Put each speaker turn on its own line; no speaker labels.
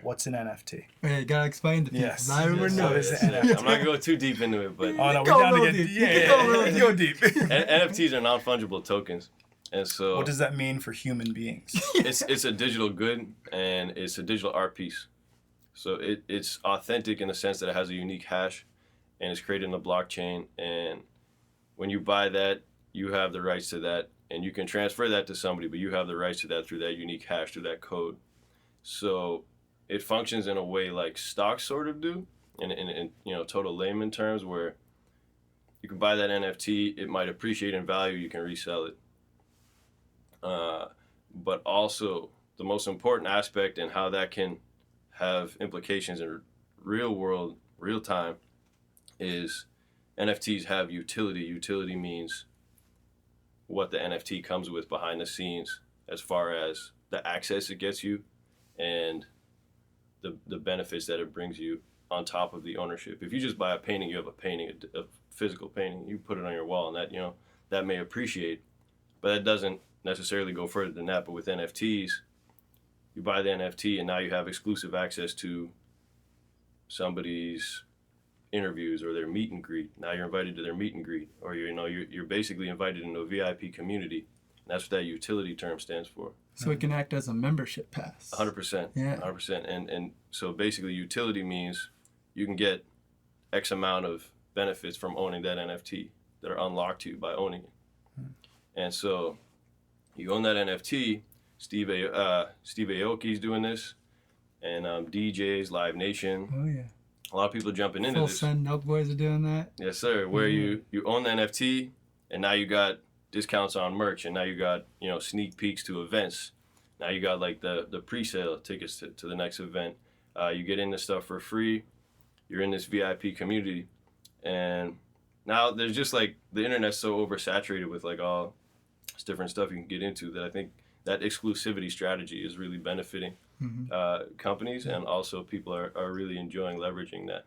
What's an NFT?
Okay, you gotta explain to people.
Yes.
Not everyone
What
knows.
is an NFT?
I'm not gonna go too deep into it, but
Oh no,
Go
we're
a
down to
little
get
deep.
yeah,
You can
yeah,
go a
yeah,
little
let's go deep.
NFTs are non-fungible tokens, and so
What does that mean for human beings?
it's a digital good and it's a digital art piece. So it's authentic in the sense that it has a unique hash, and it's created in the blockchain. And when you buy that, you have the rights to that, and you can transfer that to somebody, but you have the rights to that through that unique hash, through that code. So it functions in a way like stocks sort of do, in total layman terms, where you can buy that NFT, it might appreciate in value, you can resell it. But also the most important aspect and how that can have implications in real world, real time, is NFTs have utility. Utility means what the NFT comes with behind the scenes as far as the access it gets you and the benefits that it brings you on top of the ownership. If you just buy a painting, you have a painting, a physical painting, you put it on your wall, and that may appreciate, but that doesn't necessarily go further than that. But with NFTs, you buy the NFT and now you have exclusive access to somebody's interviews or their meet and greet. Now you're invited to their meet and greet, or you're basically invited into a VIP community. And that's what that utility term stands for.
So it can act as a membership pass.
100%.
Yeah.
100%. And so basically utility means you can get X amount of benefits from owning that NFT that are unlocked to you by owning it. And so you own that NFT. Steve Aoki's doing this, and DJs, Live Nation.
Oh yeah.
A lot of people jumping into
Full
this.
Send Milk Boys are doing that.
Yes, sir. Where you own the NFT, and now you got discounts on merch, and now you got sneak peeks to events. Now you got like the pre-sale tickets to the next event. You get in this stuff for free. You're in this VIP community, and now there's just like the internet's so oversaturated with like all this different stuff you can get into that I think that exclusivity strategy is really benefiting companies, and also people are really enjoying leveraging that.